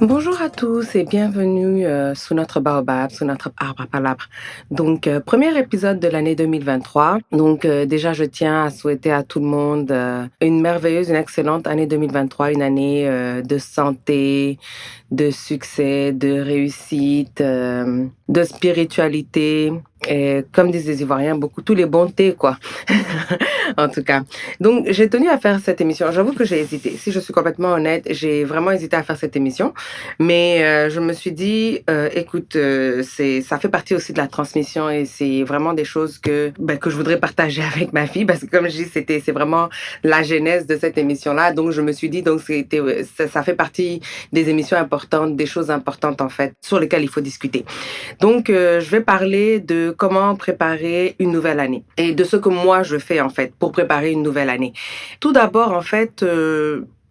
Bonjour à tous et bienvenue sous notre baobab, sous notre arbre à palabres. Donc, premier épisode de l'année 2023. Donc, déjà, je tiens à souhaiter à tout le monde une merveilleuse, une excellente année 2023, une année de santé, de succès, de réussite, de spiritualité. Et comme disent les Ivoiriens, beaucoup tous les bons thés, quoi. En tout cas. Donc, j'ai tenu à faire cette émission. J'avoue que j'ai hésité. Si je suis complètement honnête, j'ai vraiment hésité à faire cette émission. Mais je me suis dit, écoute, ça fait partie aussi de la transmission et c'est vraiment des choses que je voudrais partager avec ma fille parce que comme je dis, c'est vraiment la genèse de cette émission-là. Donc, je me suis dit, donc, ça fait partie des émissions importantes, des choses importantes, en fait, sur lesquelles il faut discuter. Donc, je vais parler de comment préparer une nouvelle année et de ce que moi je fais en fait pour préparer une nouvelle année. Tout d'abord, en fait,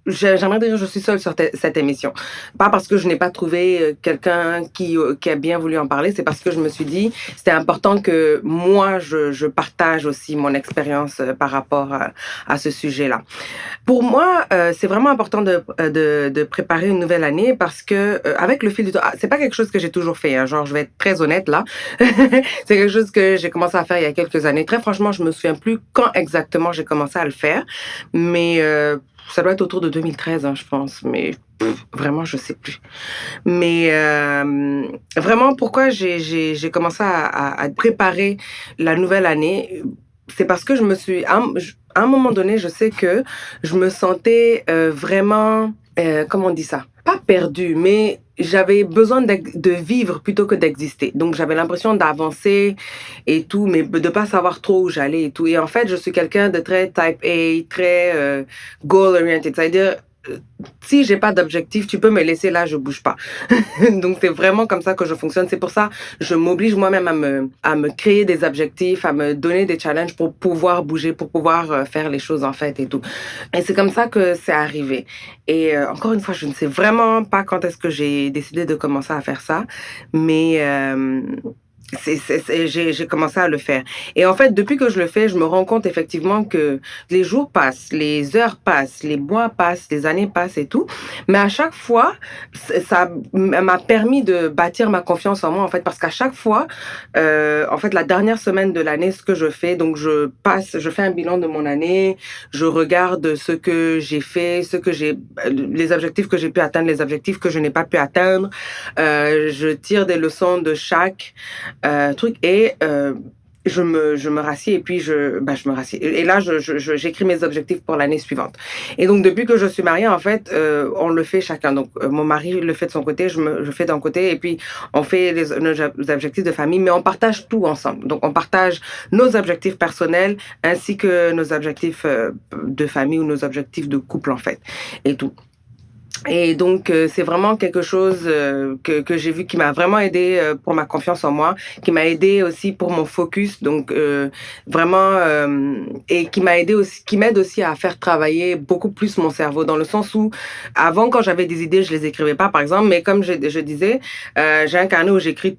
j'aimerais dire que je suis seule sur cette émission. Pas parce que je n'ai pas trouvé quelqu'un qui a bien voulu en parler, c'est parce que je me suis dit c'était important que moi je partage aussi mon expérience par rapport à ce sujet-là. Pour moi, c'est vraiment important de préparer une nouvelle année parce que, avec le fil du temps c'est pas quelque chose que j'ai toujours fait, hein, genre je vais être très honnête là. C'est quelque chose que j'ai commencé à faire il y a quelques années. Très franchement, je me souviens plus quand exactement j'ai commencé à le faire, mais ça doit être autour de 2013, hein, je pense, mais vraiment je sais plus. Mais vraiment pourquoi j'ai commencé à préparer la nouvelle année, c'est parce que je me suis à un moment donné, je sais que je me sentais, vraiment, comment on dit ça? Pas perdue, mais j'avais besoin de vivre plutôt que d'exister. Donc j'avais l'impression d'avancer et tout, mais de pas savoir trop où j'allais et tout. Et en fait, je suis quelqu'un de très type A, très, goal oriented. C'est-à-dire, si j'ai pas d'objectif, tu peux me laisser là, je bouge pas. Donc c'est vraiment comme ça que je fonctionne. C'est pour ça je m'oblige moi-même à me créer des objectifs, à me donner des challenges pour pouvoir bouger, pour pouvoir faire les choses en fait et tout. Et c'est comme ça que c'est arrivé. Et encore une fois, je ne sais vraiment pas quand est-ce que j'ai décidé de commencer à faire ça, mais j'ai commencé à le faire. Et en fait, depuis que je le fais, je me rends compte effectivement que les jours passent, les heures passent, les mois passent, les années passent et tout. Mais à chaque fois, ça m'a permis de bâtir ma confiance en moi, en fait, parce qu'à chaque fois, en fait, la dernière semaine de l'année, ce que je fais, donc je fais un bilan de mon année, je regarde ce que j'ai fait, les objectifs que j'ai pu atteindre, les objectifs que je n'ai pas pu atteindre. Je tire des leçons de chaque truc et je me rassieds et puis je me rassieds et là j'écris mes objectifs pour l'année suivante. Et donc depuis que je suis mariée, en fait, on le fait chacun. Donc mon mari le fait de son côté, je fais d'un côté et puis on fait nos objectifs de famille, mais on partage tout ensemble. Donc on partage nos objectifs personnels ainsi que nos objectifs de famille ou nos objectifs de couple, en fait, et tout. Et donc, c'est vraiment quelque chose que j'ai vu qui m'a vraiment aidé pour ma confiance en moi, qui m'a aidé aussi pour mon focus, donc vraiment, et qui m'aide aussi à faire travailler beaucoup plus mon cerveau, dans le sens où, avant, quand j'avais des idées, je les écrivais pas, par exemple, mais comme je disais, j'ai un carnet où j'écris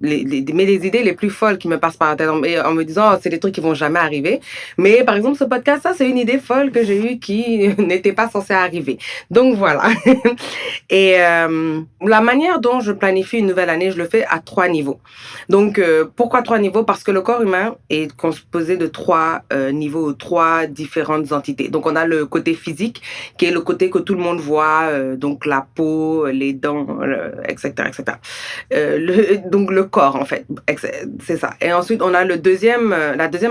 mais les idées les plus folles qui me passent par la tête, en me disant, oh, c'est des trucs qui vont jamais arriver. Mais par exemple, ce podcast, ça, c'est une idée folle que j'ai eue qui n'était pas censée arriver. Donc voilà. Et la manière dont je planifie une nouvelle année, je le fais à 3 niveaux. Donc, pourquoi 3 niveaux? Parce que le corps humain est composé de 3 niveaux, 3 différentes entités. Donc, on a le côté physique, qui est le côté que tout le monde voit, donc la peau, les dents, etc., etc. Donc, le corps, en fait, c'est ça. Et ensuite, on a la deuxième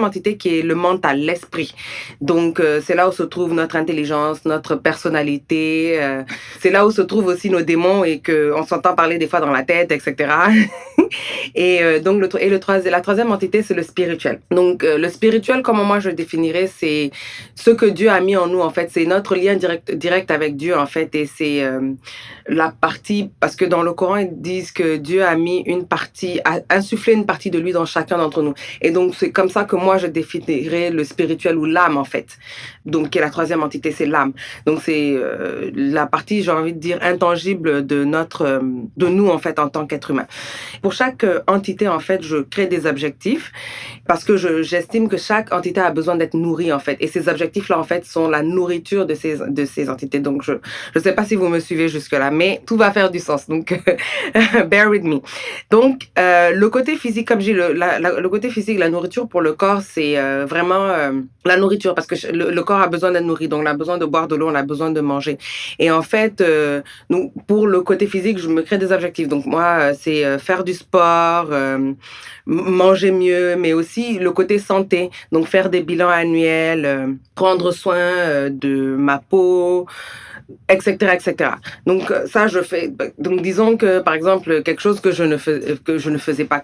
entité qui est le mental, l'esprit. Donc, c'est là où se trouve notre intelligence, notre personnalité. C'est là où se trouvent aussi nos démons et qu'on s'entend parler des fois dans la tête, etc. Et donc, la troisième entité, c'est le spirituel. Donc, le spirituel, comment moi je le définirais, c'est ce que Dieu a mis en nous, en fait. C'est notre lien direct avec Dieu, en fait. Et c'est la partie, parce que dans le Coran, ils disent que Dieu a insufflé une partie de lui dans chacun d'entre nous. Et donc, c'est comme ça que moi je définirais le spirituel ou l'âme, en fait. Donc, qui est la troisième entité, c'est l'âme. Donc, c'est la partie, j'ai envie de dire, intangible de nous, en fait, en tant qu'être humain. Pour chaque entité, en fait, je crée des objectifs parce que j'estime que chaque entité a besoin d'être nourrie, en fait. Et ces objectifs-là, en fait, sont la nourriture de ces entités. Donc, je ne sais pas si vous me suivez jusque-là, mais tout va faire du sens. Donc, bear with me. Donc, le côté physique, comme j'ai le côté physique, la nourriture pour le corps, c'est vraiment la nourriture parce que le corps a besoin d'être nourri. Donc, on a besoin de boire de l'eau, on a besoin de manger. Et en fait, nous, pour le côté physique, je me crée des objectifs. Donc, moi, c'est faire du sport, manger mieux, mais aussi le côté santé. Donc, faire des bilans annuels, prendre soin de ma peau, etc., etc. Donc, ça, je fais. Donc, disons que, par exemple, quelque chose que je ne faisais pas,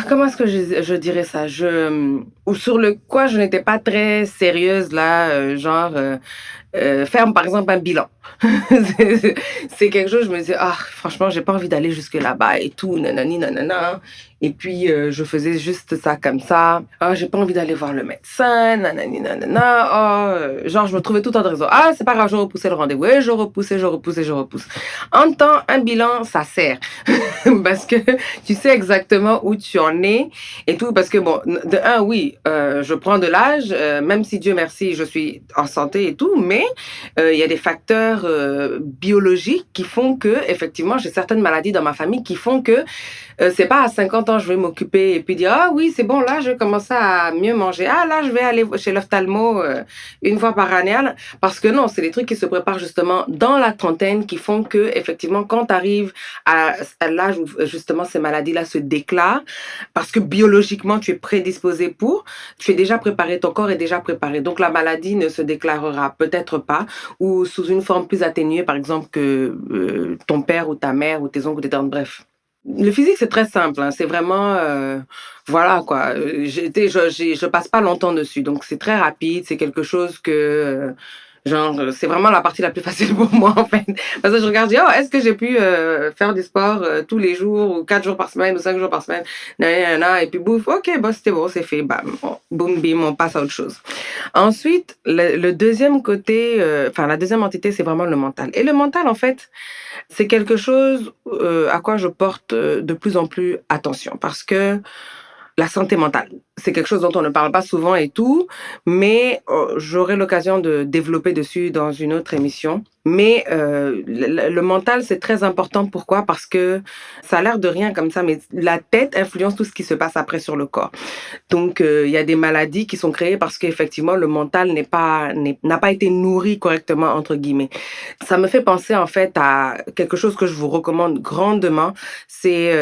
comment est-ce que je dirais ça? Ou sur le quoi je n'étais pas très sérieuse là, faire par exemple un bilan. C'est quelque chose, je me disais: «Ah franchement, j'ai pas envie d'aller jusque là-bas et tout, nanani nanana» et puis, je faisais juste ça comme ça. «Ah j'ai pas envie d'aller voir le médecin, nanani nanana. Oh», genre je me trouvais tout le temps de raison. «Ah c'est pas grave, je repoussais le rendez-vous» et je repoussais, je repoussais, je repousse. En même temps, un bilan, ça sert parce que tu sais exactement où tu en es et tout. Parce que bon, de un, oui, je prends de l'âge, même si Dieu merci, je suis en santé et tout, mais il y a des facteurs biologiques qui font que, effectivement, j'ai certaines maladies dans ma famille qui font que c'est pas à 50 ans je vais m'occuper et puis dire ah oui c'est bon là je vais commencer à mieux manger, ah là je vais aller chez l'ophtalmo une fois par année. Parce que non, c'est des trucs qui se préparent justement dans la trentaine qui font que effectivement quand tu arrives à l'âge où justement ces maladies-là se déclarent, parce que biologiquement tu es prédisposé tu es déjà préparé, ton corps est déjà préparé. Donc la maladie ne se déclarera peut-être pas ou sous une forme plus atténuée, par exemple que ton père ou ta mère ou tes oncles ou tes tantes, bref. Le physique, c'est très simple, hein, c'est vraiment, voilà quoi, je passe pas longtemps dessus, donc c'est très rapide, c'est quelque chose que, c'est vraiment la partie la plus facile pour moi en fait. Parce que je regarde, je dis: «Oh, est-ce que j'ai pu, faire du sport, tous les jours ou 4 jours par semaine ou 5 jours par semaine?» Na et puis bouf, OK, bah, c'était bon, c'est fait, bam, boum bim, on passe à autre chose. Ensuite, le 2e côté, enfin la deuxième entité, c'est vraiment le mental et le mental en fait, c'est quelque chose, à quoi je porte, de plus en plus attention parce que la santé mentale, c'est quelque chose dont on ne parle pas souvent et tout, mais j'aurai l'occasion de développer dessus dans une autre émission. Mais le mental, c'est très important. Pourquoi? Parce que ça a l'air de rien comme ça, mais la tête influence tout ce qui se passe après sur le corps. Donc, il y a des maladies qui sont créées parce qu'effectivement, le mental n'a pas été «nourri correctement» entre guillemets. Ça me fait penser en fait à quelque chose que je vous recommande grandement, c'est,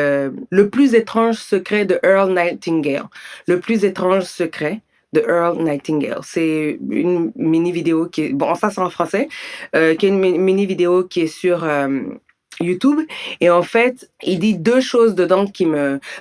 Le plus étrange secret de Earl Nightingale. Le plus étrange secret de Earl Nightingale. C'est une mini vidéo qui est bon ça c'est en français, qui est une mini vidéo qui est sur, YouTube et en fait, il dit 2 choses dedans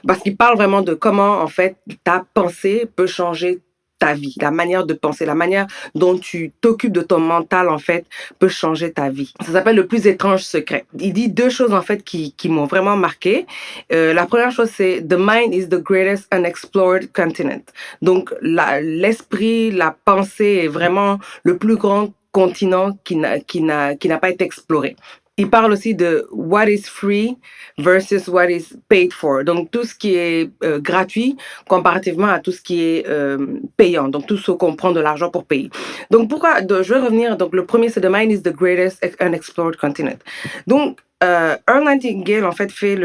parce qu'il parle vraiment de comment en fait ta pensée peut changer ta vie. La manière de penser, la manière dont tu t'occupes de ton mental en fait peut changer ta vie. Ça s'appelle Le plus étrange secret. Il dit 2 choses en fait qui m'ont vraiment marquée. La première chose c'est: «The mind is the greatest unexplored continent». Donc l'esprit, la pensée est vraiment le plus grand continent qui n'a pas été exploré. Il parle aussi de what is free versus what is paid for. Donc, tout ce qui est gratuit comparativement à tout ce qui est payant. Donc, tout ce qu'on prend de l'argent pour payer. Donc, je vais revenir. Donc, le premier, c'est The mind is the greatest unexplored continent. Donc, Earl Nightingale, en fait, fait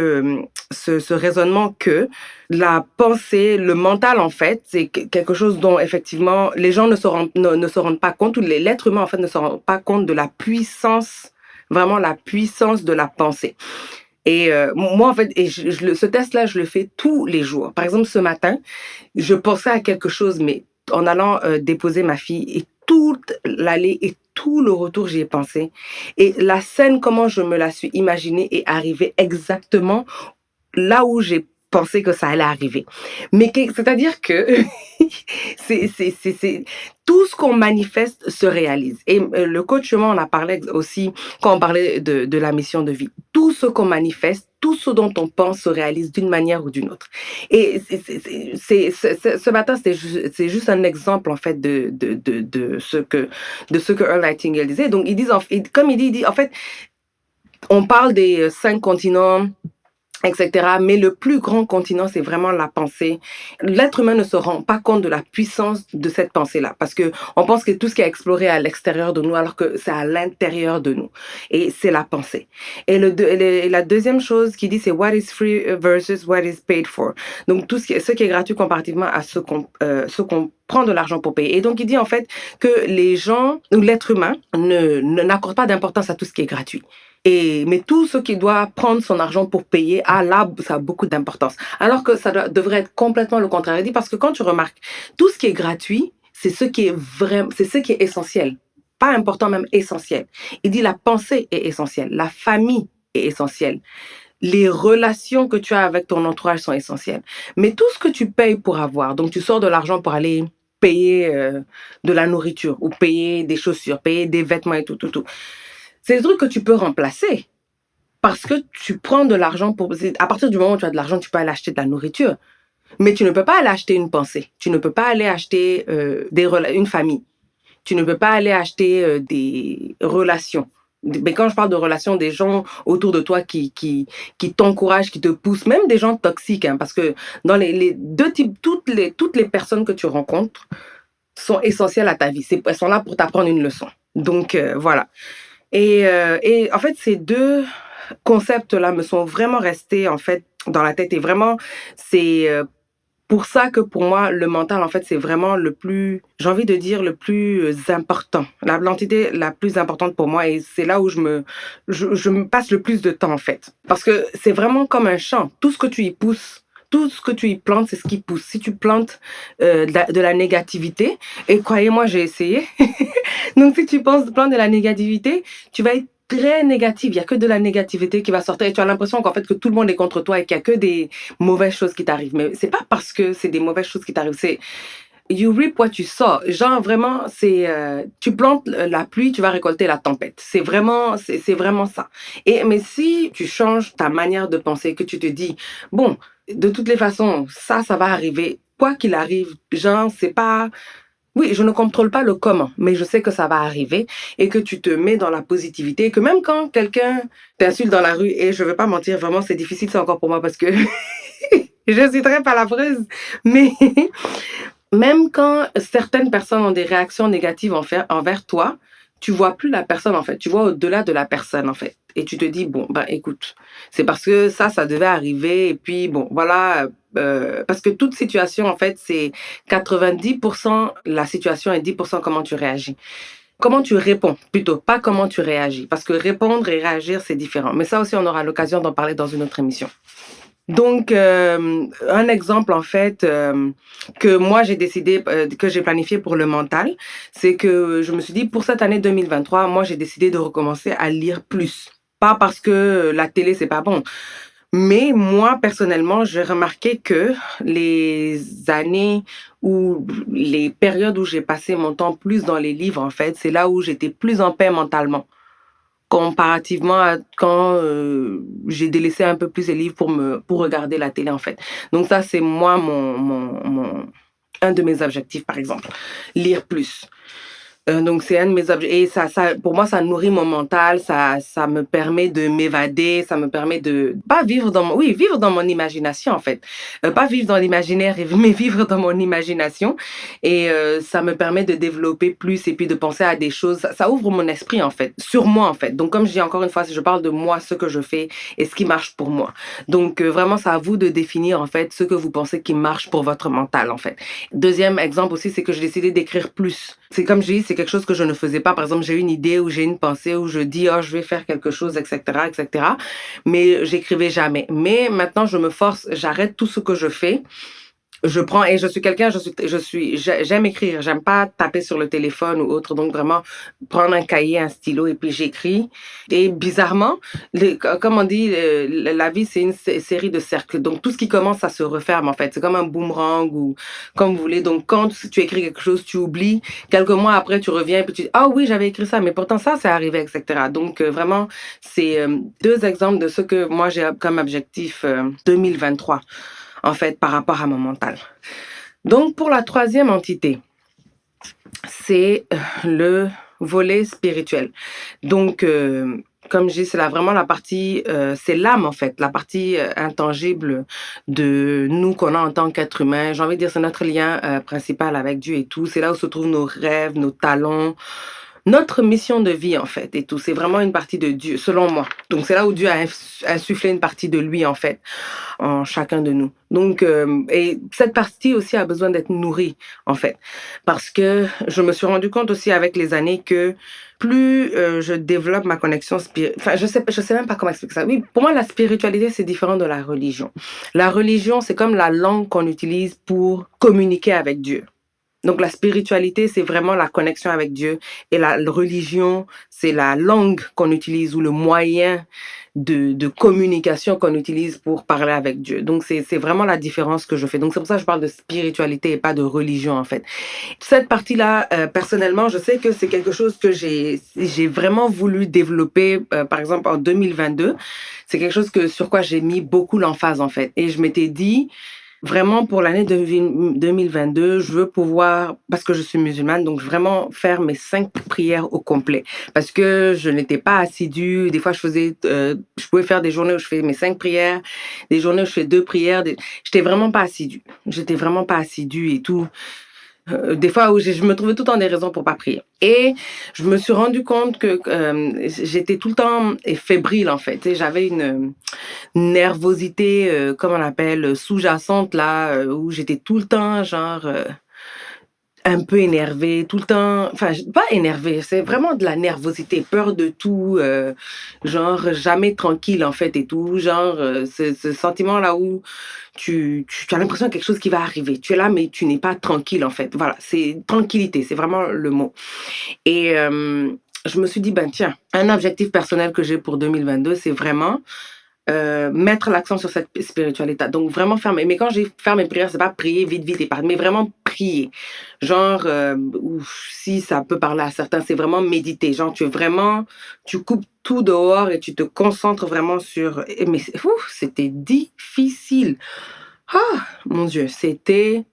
ce raisonnement que la pensée, le mental, en fait, c'est quelque chose dont, effectivement, les gens ne se rendent pas compte, ou l'être humain, en fait, ne se rend pas compte de la puissance, vraiment la puissance de la pensée. Et moi, en fait, ce test-là, je le fais tous les jours. Par exemple, ce matin, je pensais à quelque chose, mais en allant déposer ma fille, et toute l'allée et tout le retour, j'y ai pensé. Et la scène, comment je me la suis imaginée, est arrivée exactement là où j'ai pensé que ça allait arriver. C'est-à-dire que c'est tout ce qu'on manifeste se réalise. Et le coach, moi, on a parlé aussi quand on parlait de la mission de vie. Tout ce qu'on manifeste, tout ce dont on pense se réalise d'une manière ou d'une autre. Et ce matin, c'est juste un exemple, en fait, de ce que Earl Nightingale disait. Donc, ils disent, comme il dit, en fait, on parle des 5 continents, etc. Mais le plus grand continent, c'est vraiment la pensée. L'être humain ne se rend pas compte de la puissance de cette pensée-là, parce que on pense que tout ce qui est exploré à l'extérieur de nous, alors que c'est à l'intérieur de nous. Et c'est la pensée. Et la deuxième chose qu'il dit, c'est what is free versus what is paid for. Donc ce qui est gratuit comparativement à ce qu'on prend de l'argent pour payer. Et donc, il dit en fait que les gens, ou l'être humain, n'accorde pas d'importance à tout ce qui est gratuit. Mais tout ce qui doit prendre son argent pour payer, là, ça a beaucoup d'importance. Alors que devrait être complètement le contraire. Il dit, parce que quand tu remarques, tout ce qui est gratuit, c'est ce qui est vraiment, c'est ce qui est essentiel. Pas important, même essentiel. Il dit, la pensée est essentielle. La famille est essentielle. Les relations que tu as avec ton entourage sont essentielles. Mais tout ce que tu payes pour avoir, donc tu sors de l'argent pour aller payer de la nourriture ou payer des chaussures, payer des vêtements et tout, tout, tout. C'est des trucs que tu peux remplacer parce que tu prends de l'argent pour... À partir du moment où tu as de l'argent, tu peux aller acheter de la nourriture. Mais tu ne peux pas aller acheter une pensée. Tu ne peux pas aller acheter une famille. Tu ne peux pas aller acheter des relations. Mais quand je parle de relations, des gens autour de toi qui t'encouragent, qui te poussent, même des gens toxiques, hein, parce que dans les deux types, toutes les personnes que tu rencontres sont essentielles à ta vie. Elles sont là pour t'apprendre une leçon. Donc, voilà. Et en fait, ces deux concepts-là me sont vraiment restés, en fait, dans la tête. Et vraiment, c'est pour ça que pour moi, le mental, en fait, c'est vraiment le plus, j'ai envie de dire, le plus important. L'entité la plus importante pour moi. Et c'est là où je me passe le plus de temps, en fait. Parce que c'est vraiment comme un champ. Tout ce que tu y pousses, tout ce que tu y plantes, c'est ce qui pousse. Si tu plantes de la négativité, et croyez-moi, j'ai essayé. Donc, si tu plantes de la négativité, tu vas être très négatif. Il n'y a que de la négativité qui va sortir et tu as l'impression qu'en fait, que tout le monde est contre toi et qu'il n'y a que des mauvaises choses qui t'arrivent. Mais c'est pas parce que c'est des mauvaises choses qui t'arrivent, c'est you reap what you sow. Genre vraiment, c'est tu plantes la pluie, tu vas récolter la tempête. C'est vraiment ça. Mais si tu changes ta manière de penser, que tu te dis bon, de toutes les façons, ça va arriver, quoi qu'il arrive, genre c'est pas... Oui, je ne contrôle pas le comment, mais je sais que ça va arriver et que tu te mets dans la positivité et que même quand quelqu'un t'insulte dans la rue, et je ne vais pas mentir, vraiment, c'est difficile, c'est encore pour moi parce que je suis très palabreuse, mais même quand certaines personnes ont des réactions négatives envers toi, tu vois plus la personne, en fait. Tu vois au-delà de la personne, en fait. Et tu te dis, bon, ben écoute, c'est parce que ça devait arriver. Et puis, bon, voilà. Parce que toute situation, en fait, c'est 90% la situation et 10% comment tu réagis. Comment tu réponds, plutôt, pas comment tu réagis. Parce que répondre et réagir, c'est différent. Mais ça aussi, on aura l'occasion d'en parler dans une autre émission. Donc, un exemple, en fait, que moi, j'ai décidé, que j'ai planifié pour le mental, c'est que je me suis dit, pour cette année 2023, moi, j'ai décidé de recommencer à lire plus. Pas parce que la télé, c'est pas bon. Mais moi, personnellement, j'ai remarqué que les années ou les périodes où j'ai passé mon temps plus dans les livres, en fait, c'est là où j'étais plus en paix mentalement comparativement à quand j'ai délaissé un peu plus les livres pour regarder la télé, en fait. Donc ça, c'est moi, un de mes objectifs, par exemple. Lire plus. Donc c'est un de mes objets et pour moi ça nourrit mon mental, ça me permet de m'évader, ça me permet de pas vivre vivre dans mon imagination, en fait. Pas vivre dans l'imaginaire mais vivre dans mon imagination et ça me permet de développer plus et puis de penser à des choses, ça ouvre mon esprit, en fait, sur moi, en fait. Donc comme je dis encore une fois, je parle de moi, ce que je fais et ce qui marche pour moi. Donc vraiment c'est à vous de définir, en fait, ce que vous pensez qui marche pour votre mental, en fait. Deuxième exemple aussi, c'est que j'ai décidé d'écrire plus. C'est comme je dis, c'est quelque chose que je ne faisais pas. Par exemple, j'ai une idée ou j'ai une pensée où je dis, oh, je vais faire quelque chose, etc., etc. Mais j'écrivais jamais. Mais maintenant, je me force, j'arrête tout ce que je fais Je prends et j'aime écrire, j'aime pas taper sur le téléphone ou autre, donc vraiment prendre un cahier, un stylo et puis j'écris. Et bizarrement, comme on dit, la vie c'est une série de cercles, donc tout ce qui commence ça se referme en fait. C'est comme un boomerang ou comme vous voulez. Donc quand tu écris quelque chose, tu oublies. Quelques mois après, tu reviens et puis tu dis ah oui j'avais écrit ça, mais pourtant ça c'est arrivé, etc. Donc vraiment c'est deux exemples de ce que moi j'ai comme objectif 2023 en fait, par rapport à mon mental. Donc, pour la troisième entité, c'est le volet spirituel. Donc, comme je dis, c'est vraiment la partie, c'est l'âme en fait, la partie intangible de nous qu'on a en tant qu'être humain. J'ai envie de dire, c'est notre lien principal avec Dieu et tout. C'est là où se trouvent nos rêves, nos talents, notre mission de vie en fait et tout. C'est vraiment une partie de Dieu, selon moi. Donc, c'est là où Dieu a insufflé une partie de lui en fait en chacun de nous. Donc, et cette partie aussi a besoin d'être nourrie, en fait. Parce que je me suis rendu compte aussi avec les années que plus je développe ma connexion spirituelle, enfin, je sais même pas comment expliquer ça. Oui, pour moi, la spiritualité, c'est différent de la religion. La religion, c'est comme la langue qu'on utilise pour communiquer avec Dieu. Donc la spiritualité, c'est vraiment la connexion avec Dieu et la religion, c'est la langue qu'on utilise ou le moyen de communication qu'on utilise pour parler avec Dieu. Donc c'est vraiment la différence que je fais. Donc c'est pour ça que je parle de spiritualité et pas de religion en fait. Cette partie-là, personnellement, je sais que c'est quelque chose que j'ai vraiment voulu développer, par exemple en 2022. C'est quelque chose sur quoi j'ai mis beaucoup l'emphase en fait. Et je m'étais dit, vraiment, pour l'année 2022, je veux pouvoir, parce que je suis musulmane, donc vraiment faire mes 5 prières au complet. Parce que je n'étais pas assidue. Des fois, je pouvais faire des journées où je fais mes 5 prières, des journées où je fais 2 prières. J'étais vraiment pas assidue. J'étais vraiment pas assidue et tout. Des fois où je me trouvais tout le temps des raisons pour pas prier. Et je me suis rendu compte que j'étais tout le temps fébrile en fait. Tu sais, j'avais une nervosité, comme on appelle, sous-jacente là, où j'étais tout le temps genre un peu énervée, tout le temps, enfin pas énervée, c'est vraiment de la nervosité, peur de tout, genre jamais tranquille en fait et tout, genre ce sentiment là où tu as l'impression quelque chose qui va arriver. Tu es là mais tu n'es pas tranquille en fait. Voilà, c'est tranquillité, c'est vraiment le mot. Et je me suis dit ben tiens, un objectif personnel que j'ai pour 2022, c'est vraiment mettre l'accent sur cette spiritualité. Donc vraiment faire mais quand j'ai faire mes prières, c'est pas prier vite vite et parler, mais vraiment prier. Genre si ça peut parler à certains, c'est vraiment méditer. Genre tu coupes tout dehors et tu te concentres vraiment sur mais c'était difficile. Ah mon Dieu, c'était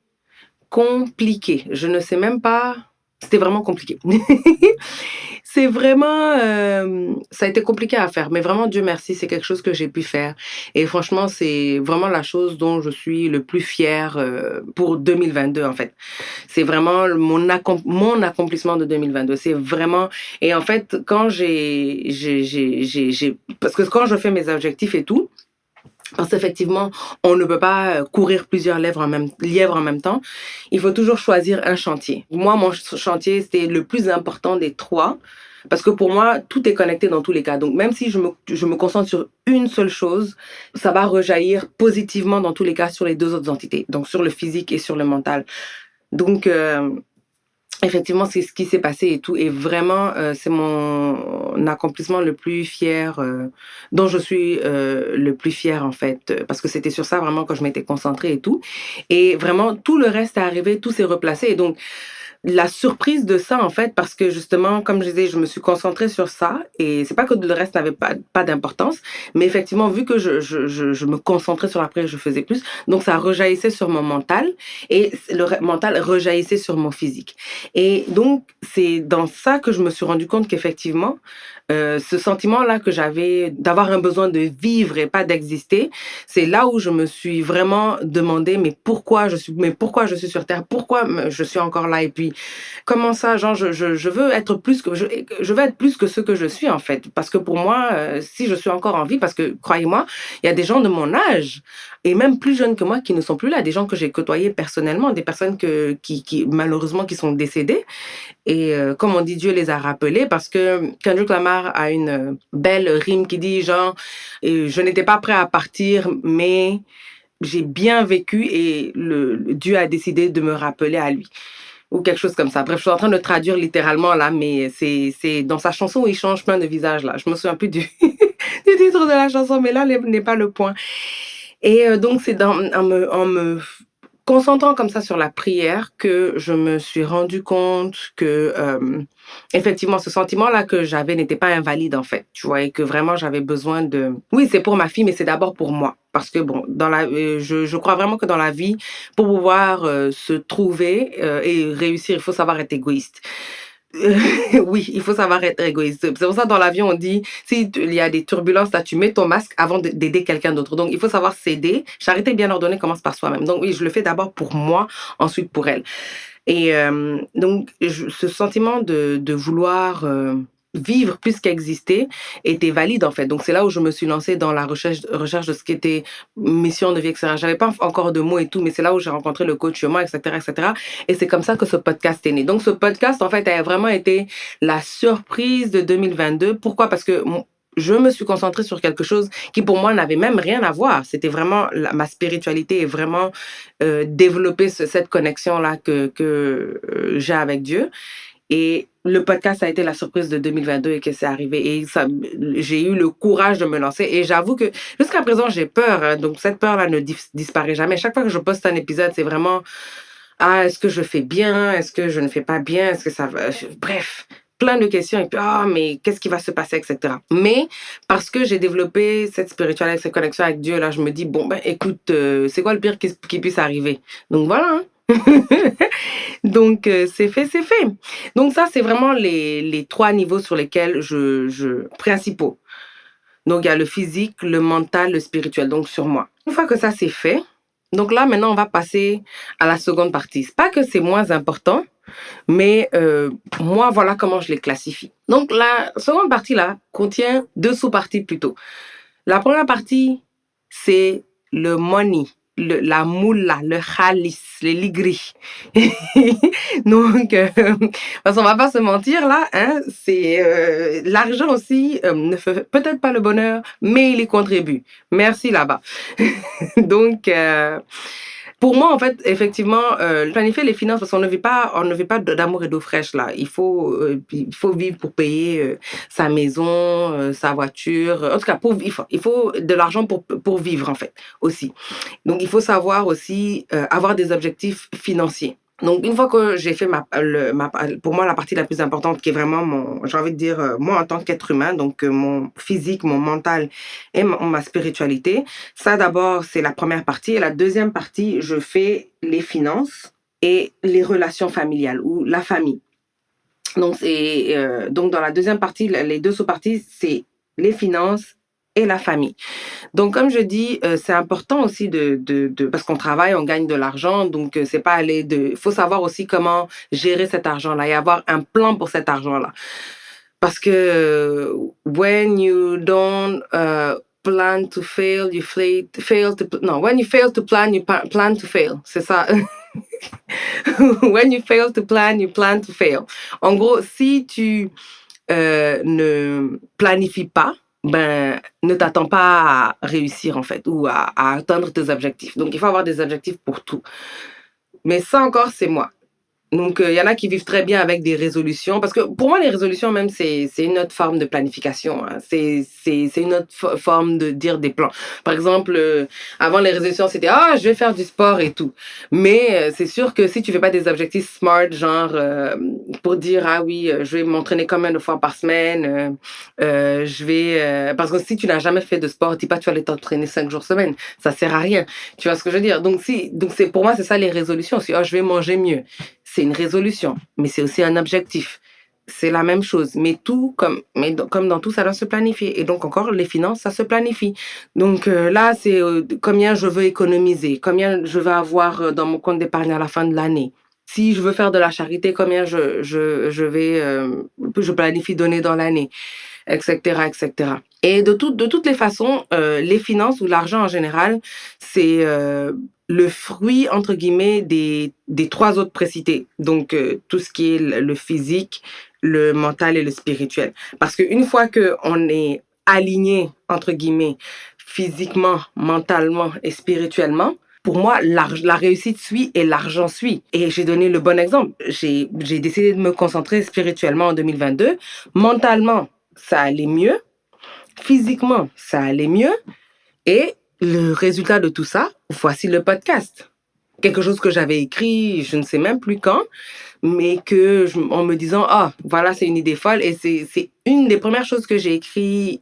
compliqué. Je ne sais même pas. C'était vraiment compliqué. C'est vraiment, ça a été compliqué à faire, mais vraiment Dieu merci, c'est quelque chose que j'ai pu faire et franchement, c'est vraiment la chose dont je suis le plus fière, pour 2022 en fait. C'est vraiment mon accomplissement de 2022. C'est vraiment et en fait, quand j'ai parce que quand je fais mes objectifs et tout, parce qu'effectivement, on ne peut pas courir plusieurs lièvres en même temps. Il faut toujours choisir un chantier. Moi, mon chantier, c'était le plus important des trois. Parce que pour moi, tout est connecté dans tous les cas. Donc, même si je me concentre sur une seule chose, ça va rejaillir positivement dans tous les cas sur les deux autres entités. Donc, sur le physique et sur le mental. Donc, effectivement, c'est ce qui s'est passé et tout. Et vraiment, c'est mon accomplissement le plus fier, dont je suis le plus fière, en fait. Parce que c'était sur ça vraiment que je m'étais concentrée et tout. Et vraiment, tout le reste est arrivé, tout s'est replacé. Et donc, la surprise de ça, en fait, parce que justement, comme je disais, je me suis concentrée sur ça et c'est pas que le reste n'avait pas d'importance, mais effectivement, vu que je me concentrais sur la prière, je faisais plus, donc ça rejaillissait sur mon mental et mental rejaillissait sur mon physique. Et donc, c'est dans ça que je me suis rendu compte qu'effectivement, ce sentiment-là que j'avais d'avoir un besoin de vivre et pas d'exister, c'est là où je me suis vraiment demandé mais pourquoi je suis sur terre, pourquoi je suis encore là et puis comment ça, genre je veux être plus que je veux être plus que ce que je suis en fait, parce que pour moi, si je suis encore en vie, parce que croyez-moi, il y a des gens de mon âge et même plus jeunes que moi qui ne sont plus là, des gens que j'ai côtoyés personnellement, des personnes qui malheureusement qui sont décédées et comme on dit, Dieu les a rappelés parce que Kendrick Lamar a une belle rime qui dit genre, je n'étais pas prêt à partir, mais j'ai bien vécu et Dieu a décidé de me rappeler à lui ou quelque chose comme ça. Bref, je suis en train de traduire littéralement là, mais c'est dans sa chanson où il change plein de visages là. Je me souviens plus du, du titre de la chanson, mais là n'est pas le point. Et donc c'est en me concentrant comme ça sur la prière que je me suis rendu compte que effectivement ce sentiment-là que j'avais n'était pas invalide en fait, tu vois, et que vraiment j'avais besoin de... Oui, c'est pour ma fille, mais c'est d'abord pour moi. Parce que bon, je crois vraiment que dans la vie, pour pouvoir se trouver et réussir, il faut savoir être égoïste. Oui, il faut savoir être égoïste. C'est pour ça dans l'avion on dit si il y a des turbulences là, tu mets ton masque avant d'aider quelqu'un d'autre. Donc il faut savoir s'aider. Charité bien ordonnée commence par soi-même. Donc oui, je le fais d'abord pour moi, ensuite pour elle. Et donc ce sentiment de vouloir vivre plus qu'exister était valide en fait. Donc c'est là où je me suis lancée dans la recherche de ce qui était mission de vie, etc. J'avais pas encore de mots et tout, mais c'est là où j'ai rencontré le coach moi, etc., etc. Et c'est comme ça que ce podcast est né. Donc ce podcast en fait a vraiment été la surprise de 2022. Pourquoi? Parce que je me suis concentrée sur quelque chose qui pour moi n'avait même rien à voir. C'était vraiment ma spiritualité et vraiment développer cette connexion-là que j'ai avec Dieu. Et le podcast a été la surprise de 2022 et que c'est arrivé. Et ça, j'ai eu le courage de me lancer. Et j'avoue que jusqu'à présent, j'ai peur. Hein. Donc cette peur-là ne disparaît jamais. Chaque fois que je poste un épisode, c'est vraiment ah, est-ce que je fais bien? Est-ce que je ne fais pas bien? Est-ce que ça va? Bref, plein de questions. Et puis, ah, mais qu'est-ce qui va se passer, etc. Mais parce que j'ai développé cette spiritualité, cette connexion avec Dieu, là, je me dis, bon, ben, écoute, c'est quoi le pire qui puisse arriver? Donc, voilà. Hein. Donc, c'est fait, c'est fait. Donc, ça, c'est vraiment les trois niveaux sur lesquels principaux. Donc, il y a le physique, le mental, le spirituel, donc sur moi. Une fois que ça, c'est fait, donc là, maintenant, on va passer à la seconde partie. C'est pas que c'est moins important, mais moi, voilà comment je les classifie. Donc, la seconde partie, là, contient deux sous-parties plutôt. La première partie, c'est le money, la moula, le khalis, les ligri. Donc, parce qu'on va pas se mentir là, hein, c'est l'argent aussi ne fait peut-être pas le bonheur, mais il y contribue. Merci là-bas. Donc, pour moi, en fait, effectivement, planifier les finances, parce qu'on ne vit pas d'amour et d'eau fraîche là. Il faut vivre pour payer sa maison, sa voiture. En tout cas, pour vivre, il faut de l'argent pour vivre en fait aussi. Donc, il faut savoir aussi avoir des objectifs financiers. Donc, une fois que j'ai fait pour moi, la partie la plus importante, qui est vraiment j'ai envie de dire, moi en tant qu'être humain, donc mon physique, mon mental et ma spiritualité, ça d'abord, c'est la première partie. Et la deuxième partie, je fais les finances et les relations familiales ou la famille. Donc dans la deuxième partie, les deux sous-parties, c'est les finances et la famille. Donc, comme je dis, c'est important aussi parce qu'on travaille, on gagne de l'argent, donc c'est pas faut savoir aussi comment gérer cet argent-là et avoir un plan pour cet argent-là. Parce que when you don't plan to fail, no, when you fail to plan, you plan to fail. C'est ça. When you fail to plan, you plan to fail. En gros, si tu ne planifies pas, ben, ne t'attends pas à réussir en fait ou à atteindre tes objectifs. Donc, il faut avoir des objectifs pour tout. Mais ça encore, c'est moi. Donc, il y en a qui vivent très bien avec des résolutions. Parce que pour moi, les résolutions, même, c'est une autre forme de planification. Hein. C'est une autre forme de dire des plans. Par exemple, avant les résolutions, c'était ah, je vais faire du sport et tout. Mais c'est sûr que si tu fais pas des objectifs smart, genre pour dire ah oui, je vais m'entraîner combien de fois par semaine, parce que si tu n'as jamais fait de sport, dis pas tu vas aller t'entraîner 5 jours semaine. Ça sert à rien. Tu vois ce que je veux dire? Donc, pour moi, c'est ça les résolutions. C'est oh, je vais manger mieux. C'est une résolution, mais c'est aussi un objectif. C'est la même chose, mais comme dans tout, ça doit se planifier. Et donc encore, les finances, ça se planifie. Donc là, c'est combien je veux économiser, combien je veux avoir dans mon compte d'épargne à la fin de l'année. Si je veux faire de la charité, combien je planifie donner dans l'année, etc., etc. Et de toutes les façons, les finances ou l'argent en général, c'est le fruit, entre guillemets, des trois autres précités. Donc, tout ce qui est le physique, le mental et le spirituel. Parce qu'une fois qu'on est aligné, entre guillemets, physiquement, mentalement et spirituellement, pour moi, la réussite suit et l'argent suit. Et j'ai donné le bon exemple. J'ai décidé de me concentrer spirituellement en 2022. Mentalement, ça allait mieux. Physiquement, ça allait mieux. Et le résultat de tout ça, voici le podcast. Quelque chose que j'avais écrit, je ne sais même plus quand, mais en me disant, ah, voilà, c'est une idée folle. Et c'est une des premières choses que j'ai écrites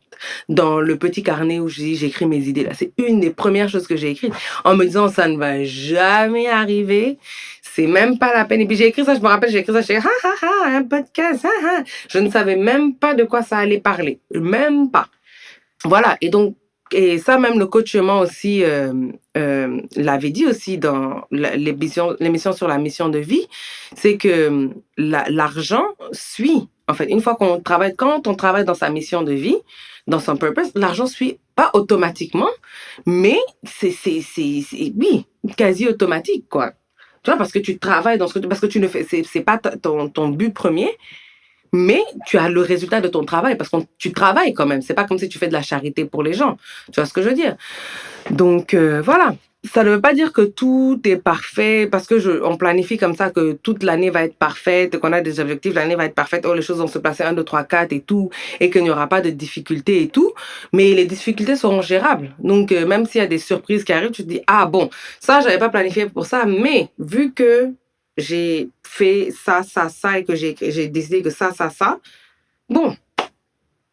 dans le petit carnet où j'écris mes idées là. C'est une des premières choses que j'ai écrites en me disant, ça ne va jamais arriver. C'est même pas la peine. Et puis j'ai écrit ça, je me rappelle, j'ai écrit ça, j'ai dit, ah, ah, ah, un podcast, ah, ah. Je ne savais même pas de quoi ça allait parler. Même pas. Voilà. Et ça, même le coach Chemin aussi l'avait dit aussi dans l'émission sur la mission de vie, c'est que l'argent suit. En fait, une fois quand on travaille dans sa mission de vie, dans son purpose, l'argent suit pas automatiquement, mais oui, quasi automatique, quoi. Tu vois, parce que tu travailles parce que tu ne fais, c'est pas ton but premier, mais tu as le résultat de ton travail parce que tu travailles quand même. C'est pas comme si tu fais de la charité pour les gens. Tu vois ce que je veux dire? Donc, voilà. Ça ne veut pas dire que tout est parfait parce que on planifie comme ça que toute l'année va être parfaite, qu'on a des objectifs, l'année va être parfaite, oh, les choses vont se passer 1, 2, 3, 4 et tout, et qu'il n'y aura pas de difficultés et tout. Mais les difficultés seront gérables. Donc, même s'il y a des surprises qui arrivent, tu te dis, ah bon, ça, j'avais pas planifié pour ça, mais vu que j'ai fait ça, ça, ça, et que j'ai décidé que ça, bon,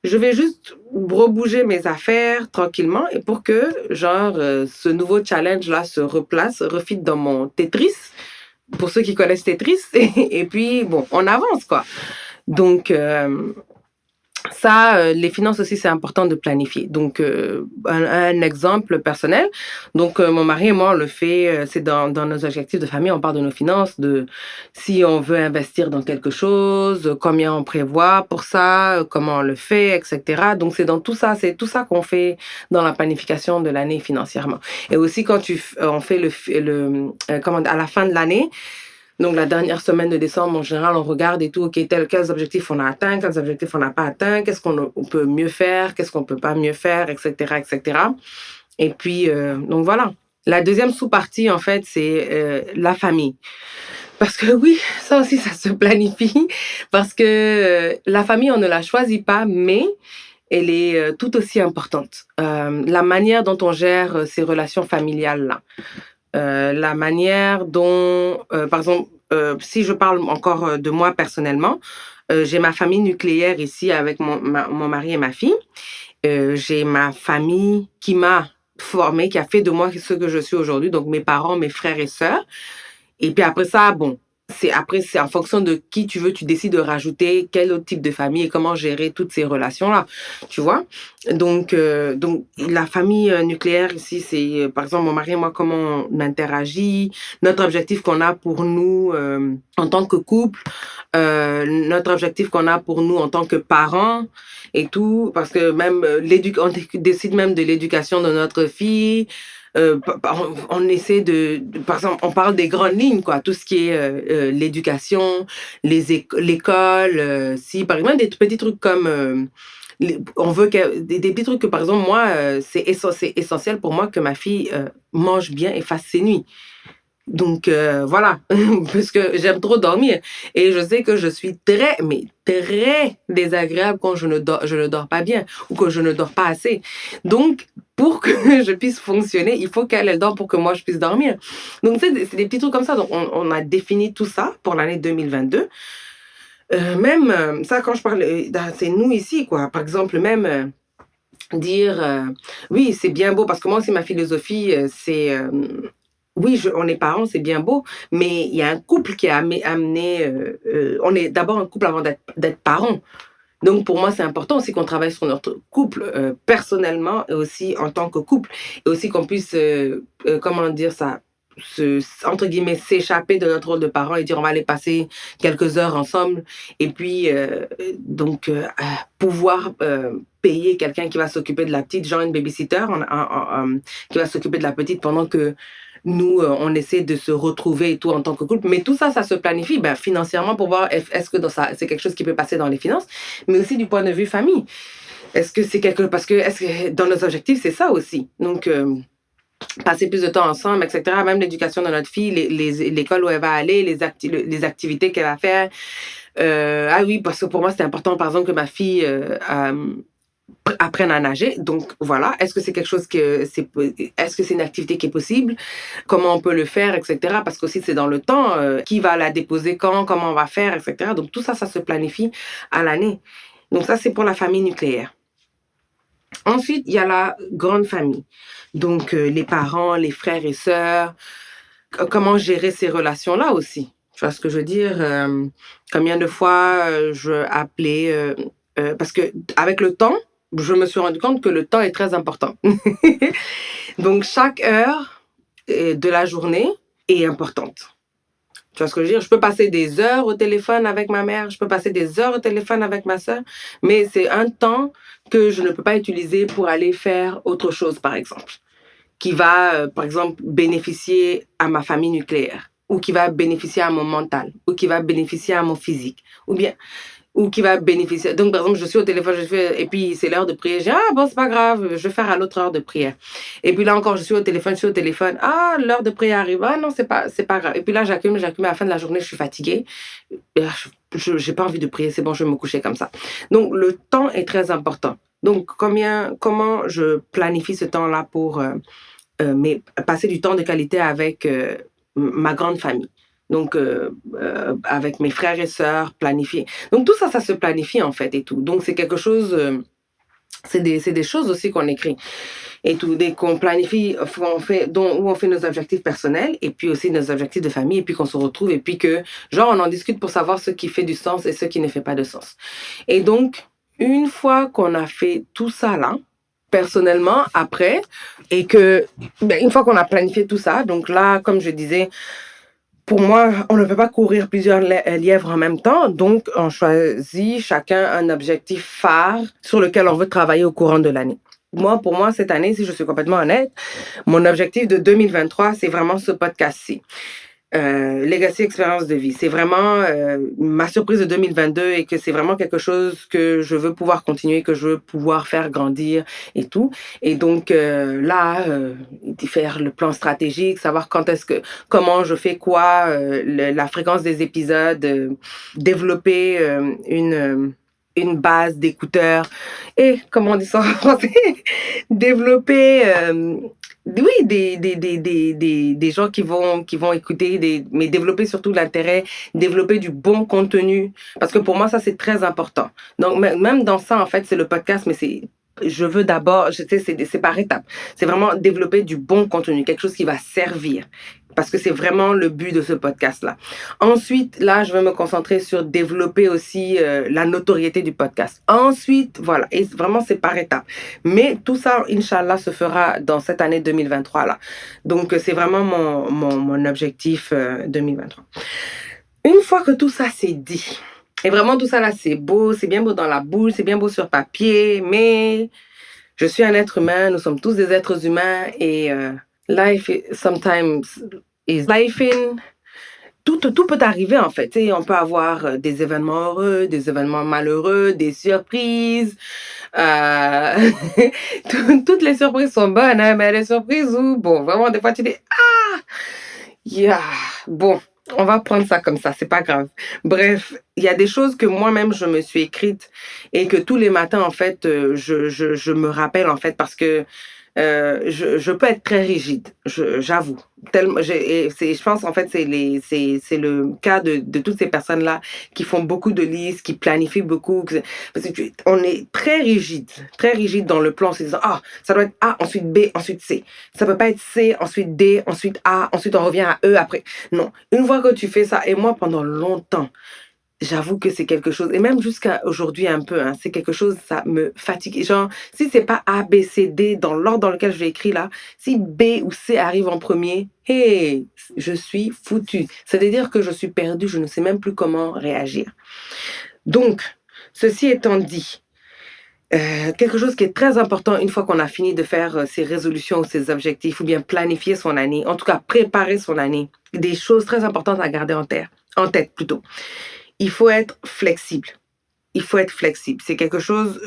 je vais juste rebouger mes affaires tranquillement et pour que, genre, ce nouveau challenge-là se refite dans mon Tetris, pour ceux qui connaissent Tetris, et puis, bon, on avance, quoi. Donc, ça, les finances aussi, c'est important de planifier. Donc, un exemple personnel. Donc, mon mari et moi, on le fait, c'est dans nos objectifs de famille, on parle de nos finances, de si on veut investir dans quelque chose, combien on prévoit pour ça, comment on le fait, etc. Donc, c'est tout ça qu'on fait dans la planification de l'année financièrement. Et aussi, quand on fait à la fin de l'année, donc, la dernière semaine de décembre, en général, on regarde et tout, OK, quels objectifs on a atteints, quels objectifs on n'a pas atteints, qu'est-ce qu'on peut mieux faire, qu'est-ce qu'on peut pas mieux faire, etc., etc. Et puis, donc voilà. La deuxième sous-partie, en fait, c'est la famille. Parce que oui, ça aussi, ça se planifie. Parce que la famille, on ne la choisit pas, mais elle est tout aussi importante. La manière dont on gère ces relations familiales-là. La manière dont, par exemple, si je parle encore de moi personnellement, j'ai ma famille nucléaire ici avec mon mari et ma fille. J'ai ma famille qui m'a formée, qui a fait de moi ce que je suis aujourd'hui, donc mes parents, mes frères et sœurs. Et puis après ça, bon, c'est en fonction de qui tu veux, tu décides de rajouter quel autre type de famille et comment gérer toutes ces relations-là, tu vois. Donc la famille nucléaire ici, c'est par exemple mon mari et moi, comment on interagit, notre objectif qu'on a pour nous en tant que couple, notre objectif qu'on a pour nous en tant que parents et tout, parce que même on décide même de l'éducation de notre fille. On essaie par exemple, on parle des grandes lignes, quoi, tout ce qui est l'éducation, l'école, si par exemple des petits trucs comme on veut des petits trucs que par exemple moi c'est essentiel pour moi que ma fille mange bien et fasse ses nuits. Donc voilà, parce que j'aime trop dormir et je sais que je suis mais très désagréable quand je ne dors pas bien ou que je ne dors pas assez. Donc pour que je puisse fonctionner, il faut qu'elle dort pour que moi je puisse dormir. Donc c'est des petits trucs comme ça. Donc on a défini tout ça pour l'année 2022. Même ça quand je parle, c'est nous ici quoi. Par exemple même dire oui c'est bien beau parce que moi aussi ma philosophie c'est oui, on est parents, c'est bien beau, mais il y a un couple qui a amené. On est d'abord un couple avant d'être parents. Donc pour moi, c'est important aussi qu'on travaille sur notre couple personnellement et aussi en tant que couple. Et aussi qu'on puisse, comment dire ça, entre guillemets, s'échapper de notre rôle de parent et dire on va aller passer quelques heures ensemble. Et puis, pouvoir payer quelqu'un qui va s'occuper de la petite, genre une babysitter, qui va s'occuper de la petite pendant que nous, on essaie de se retrouver et tout en tant que couple. Mais tout ça, ça se planifie financièrement pour voir est-ce que c'est quelque chose qui peut passer dans les finances, mais aussi du point de vue famille. Est-ce que c'est parce que est-ce que dans nos objectifs, c'est ça aussi. Donc, passer plus de temps ensemble, etc. Même l'éducation de notre fille, l'école où elle va aller, les activités qu'elle va faire. Ah oui, parce que pour moi, c'est important, par exemple, que ma fille apprenne à nager. Donc voilà, est-ce que c'est quelque chose est-ce que c'est une activité qui est possible? Comment on peut le faire, etc. Parce qu'aussi c'est dans le temps, qui va la déposer quand, comment on va faire, etc. Donc tout ça, ça se planifie à l'année. Donc ça, c'est pour la famille nucléaire. Ensuite, il y a la grande famille. Donc les parents, les frères et sœurs, comment gérer ces relations-là aussi. Tu vois ce que je veux dire? Combien de fois je appelais, parce que avec le temps, je me suis rendu compte que le temps est très important. Donc chaque heure de la journée est importante. Tu vois ce que je veux dire? Je peux passer des heures au téléphone avec ma mère, je peux passer des heures au téléphone avec ma soeur, mais c'est un temps que je ne peux pas utiliser pour aller faire autre chose, par exemple, qui va, par exemple, bénéficier à ma famille nucléaire, ou qui va bénéficier à mon mental, ou qui va bénéficier à mon physique, ou qui va bénéficier. Donc, par exemple, je suis au téléphone, et puis c'est l'heure de prier. Je dis, ah bon, c'est pas grave, je vais faire à l'autre heure de prière. Et puis là encore, je suis au téléphone, ah, l'heure de prière arrive, ah non, c'est pas grave. Et puis là, j'accumule, à la fin de la journée, je suis fatiguée. J'ai pas envie de prier, c'est bon, je vais me coucher comme ça. Donc, le temps est très important. Donc, comment je planifie ce temps-là pour passer du temps de qualité avec ma grande famille. Donc, avec mes frères et sœurs, planifier. Donc, tout ça, ça se planifie en fait et tout. Donc, c'est quelque chose, c'est des choses aussi qu'on écrit et tout. Dès qu'on planifie, où on fait nos objectifs personnels et puis aussi nos objectifs de famille et puis qu'on se retrouve et puis que, genre, on en discute pour savoir ce qui fait du sens et ce qui ne fait pas de sens. Et donc, une fois qu'on a fait tout ça là, personnellement après et que une fois qu'on a planifié tout ça, donc là comme je disais, pour moi on ne peut pas courir plusieurs lièvres en même temps, donc on choisit chacun un objectif phare sur lequel on veut travailler au courant de l'année. Pour moi cette année, si je suis complètement honnête, mon objectif de 2023 c'est vraiment ce podcast-ci. Legacy Expérience de vie. C'est vraiment ma surprise de 2022 et que c'est vraiment quelque chose que je veux pouvoir continuer, que je veux pouvoir faire grandir et tout. Et donc faire le plan stratégique, savoir comment je fais quoi, la fréquence des épisodes, développer une base d'écouteurs et, comment on dit ça en français, développer oui, des gens qui vont écouter, mais développer surtout l'intérêt, développer du bon contenu. Parce que pour moi, ça, c'est très important. Donc, même dans ça, en fait, c'est le podcast, mais je veux d'abord, je sais, c'est par étapes. C'est vraiment développer du bon contenu, quelque chose qui va servir. Parce que c'est vraiment le but de ce podcast-là. Ensuite, là, je vais me concentrer sur développer aussi la notoriété du podcast. Ensuite, voilà. Et vraiment, c'est par étapes. Mais tout ça, Inch'Allah, se fera dans cette année 2023-là. Donc, c'est vraiment mon objectif 2023. Une fois que tout ça c'est dit, et vraiment tout ça là, c'est beau, c'est bien beau dans la bouche, c'est bien beau sur papier, mais je suis un être humain, nous sommes tous des êtres humains et life sometimes is life in. Tout peut arriver en fait. T'sais, on peut avoir des événements heureux, des événements malheureux, des surprises. Toutes les surprises sont bonnes, hein, mais les surprises où, bon, vraiment, des fois tu dis, ah, yeah, bon, on va prendre ça comme ça, c'est pas grave. Bref, il y a des choses que moi-même je me suis écrites et que tous les matins, en fait, je me rappelle, en fait, parce que je peux être très rigide, j'avoue. Je pense en fait c'est le cas de toutes ces personnes-là qui font beaucoup de listes, qui planifient beaucoup. Parce que on est très rigide dans le plan, en se disant ah ça doit être A ensuite B ensuite C. Ça peut pas être C ensuite D ensuite A ensuite on revient à E après. Non, une fois que tu fais ça et moi pendant longtemps. J'avoue que c'est quelque chose, et même jusqu'à aujourd'hui un peu, hein, c'est quelque chose, ça me fatigue. Genre, si c'est pas A, B, C, D dans l'ordre dans lequel je l'ai écrit là, si B ou C arrive en premier, hey, je suis foutue. C'est-à-dire que je suis perdue, je ne sais même plus comment réagir. Donc, ceci étant dit, quelque chose qui est très important une fois qu'on a fini de faire ses résolutions ou ses objectifs, ou bien planifier son année, en tout cas préparer son année, des choses très importantes à garder en tête plutôt. Il faut être flexible. Il faut être flexible. C'est quelque chose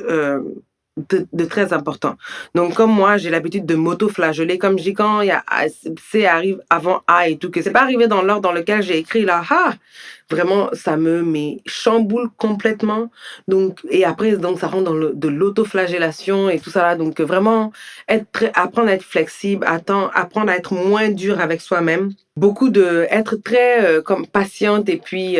de très important. Donc, comme moi, j'ai l'habitude de m'auto-flageller. Comme je dis, quand il y a A, C arrive avant A et tout, que c'est pas arrivé dans l'ordre dans lequel j'ai écrit là, ah, vraiment, ça me met chamboule complètement. Donc, et après, donc, ça rentre dans de l'autoflagellation et tout ça là. Donc, vraiment, apprendre à être flexible, apprendre à être moins dur avec soi-même. Beaucoup être très comme patiente et puis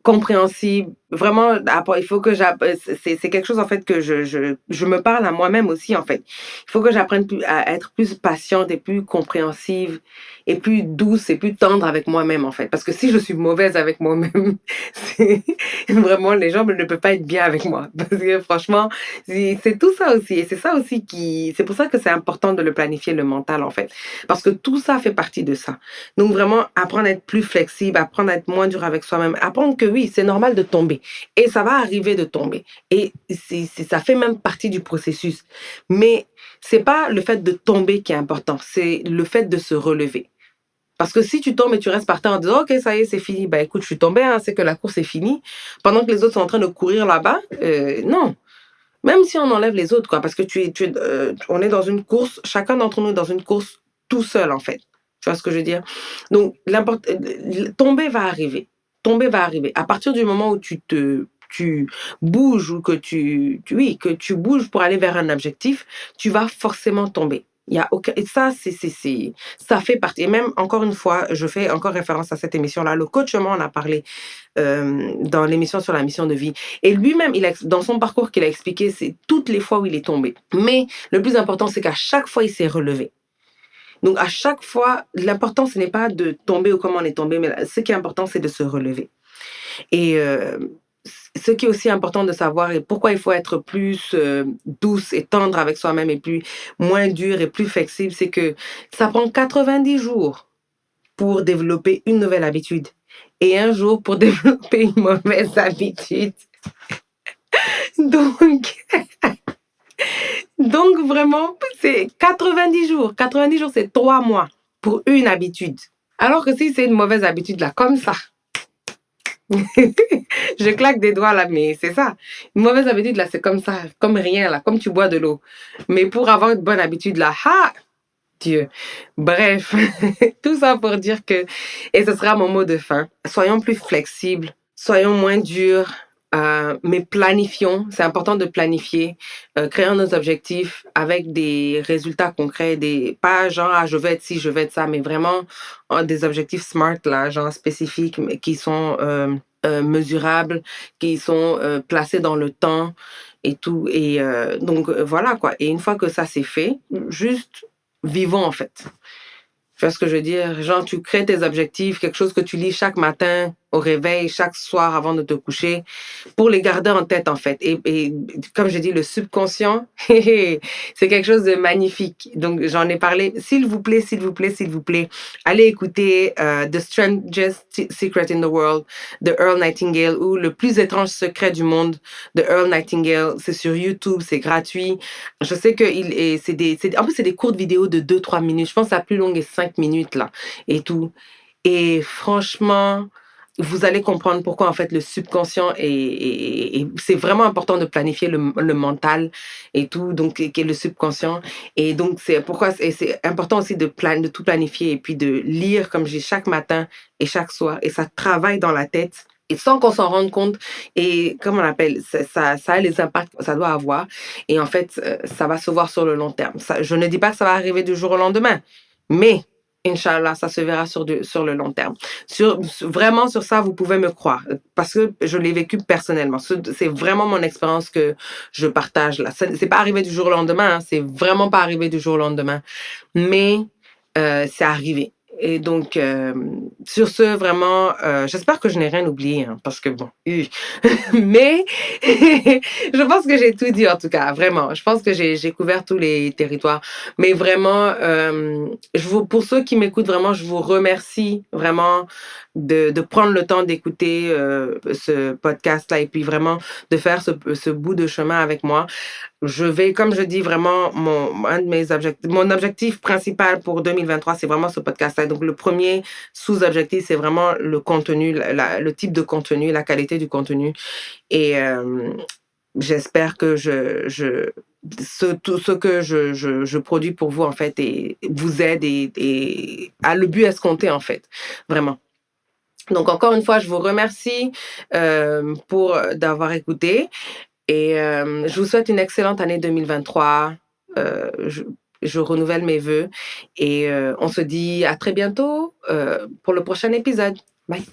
compréhensible. Vraiment, il faut que c'est quelque chose en fait que je me parle à moi-même aussi en fait. Il faut que j'apprenne à être plus patiente et plus compréhensive et plus douce et plus tendre avec moi-même en fait. Parce que si je suis mauvaise avec moi-même, c'est vraiment les gens ne peuvent pas être bien avec moi. Parce que franchement, c'est tout ça aussi. Et c'est ça aussi c'est pour ça que c'est important de le planifier le mental en fait. Parce que tout ça fait partie de ça. Donc vraiment, apprendre à être plus flexible, apprendre à être moins dur avec soi-même, apprendre que oui, c'est normal de tomber. Et ça va arriver de tomber. Et ça fait même partie du processus. Mais c'est pas le fait de tomber qui est important, c'est le fait de se relever. Parce que si tu tombes et tu restes par terre en disant, OK, ça y est, c'est fini, bah écoute, je suis tombée, hein, c'est que la course est finie. Pendant que les autres sont en train de courir là-bas, non. Même si on enlève les autres, quoi, parce que on est dans une course, chacun d'entre nous est dans une course tout seul, en fait. Tu vois ce que je veux dire? Donc, tomber va arriver. Tomber va arriver. À partir du moment où tu bouges ou oui, que tu bouges pour aller vers un objectif, tu vas forcément tomber. Il y a aucun, et ça, ça fait partie. Et même, encore une fois, je fais encore référence à cette émission-là. Le coach en a parlé dans l'émission sur la mission de vie. Et lui-même, dans son parcours qu'il a expliqué, c'est toutes les fois où il est tombé. Mais le plus important, c'est qu'à chaque fois, il s'est relevé. Donc, à chaque fois, l'important, ce n'est pas de tomber ou comment on est tombé, mais ce qui est important, c'est de se relever. Et ce qui est aussi important de savoir et pourquoi il faut être plus douce et tendre avec soi-même et plus moins dur et plus flexible, c'est que ça prend 90 jours pour développer une nouvelle habitude et un jour pour développer une mauvaise habitude. Donc, donc vraiment, c'est 90 jours. 90 jours, c'est 3 mois pour une habitude. Alors que si c'est une mauvaise habitude, là, comme ça, je claque des doigts là, mais c'est ça. Une mauvaise habitude, là, c'est comme ça, comme rien, là, comme tu bois de l'eau. Mais pour avoir une bonne habitude, là, ah, Dieu. Bref, tout ça pour dire que, et ce sera mon mot de fin, soyons plus flexibles, soyons moins durs, mais planifions. C'est important de planifier, créons nos objectifs avec des résultats concrets, pas genre, ah, je veux être ci, je veux être ça, mais vraiment des objectifs smart, là, genre spécifiques, mais qui sont mesurables, qui sont placés dans le temps et tout. Et donc, voilà, quoi. Et une fois que ça c'est fait, juste vivons en fait. Tu vois ce que je veux dire? Genre, tu crées tes objectifs, quelque chose que tu lis chaque matin au réveil, chaque soir avant de te coucher, pour les garder en tête, en fait. Et comme je dis, le subconscient, c'est quelque chose de magnifique. Donc, j'en ai parlé. S'il vous plaît, s'il vous plaît, s'il vous plaît, allez écouter The Strangest Secret in the World de Earl Nightingale ou Le plus étrange secret du monde de Earl Nightingale. C'est sur YouTube, c'est gratuit. Je sais que en plus, c'est des courtes vidéos de 2-3 minutes. Je pense que la plus longue est 5 minutes, là, et tout. Et franchement, vous allez comprendre pourquoi, en fait, le subconscient c'est vraiment important de planifier le mental et tout, donc, qui est le subconscient. Et donc, c'est important aussi de tout planifier et puis de lire, comme je dis, chaque matin et chaque soir. Et ça travaille dans la tête. Et sans qu'on s'en rende compte, et comme on appelle, ça a les impacts que ça doit avoir. Et en fait, ça va se voir sur le long terme. Je ne dis pas que ça va arriver du jour au lendemain, mais Inch'Allah, ça se verra sur le long terme. Vraiment, sur ça, vous pouvez me croire, parce que je l'ai vécu personnellement. C'est vraiment mon expérience que je partage là. C'est pas arrivé du jour au lendemain, hein, c'est vraiment pas arrivé du jour au lendemain, mais c'est arrivé. Et donc, sur ce, vraiment, j'espère que je n'ai rien oublié, hein, parce que bon, mais je pense que j'ai tout dit en tout cas, vraiment. Je pense que j'ai couvert tous les territoires. Mais vraiment, pour ceux qui m'écoutent, vraiment, je vous remercie vraiment de prendre le temps d'écouter ce podcast-là et puis vraiment de faire ce bout de chemin avec moi. Je vais, comme je dis, vraiment, mon objectif principal pour 2023, c'est vraiment ce podcast-là. Donc, le premier sous-objectif, c'est vraiment le contenu, le type de contenu, la qualité du contenu. Et j'espère que tout ce que je produis pour vous, en fait, et vous aide et a le but escompté, en fait, vraiment. Donc encore une fois, je vous remercie, pour, d'avoir écouté et je vous souhaite une excellente année 2023. Je renouvelle mes vœux et on se dit à très bientôt, pour le prochain épisode. Bye.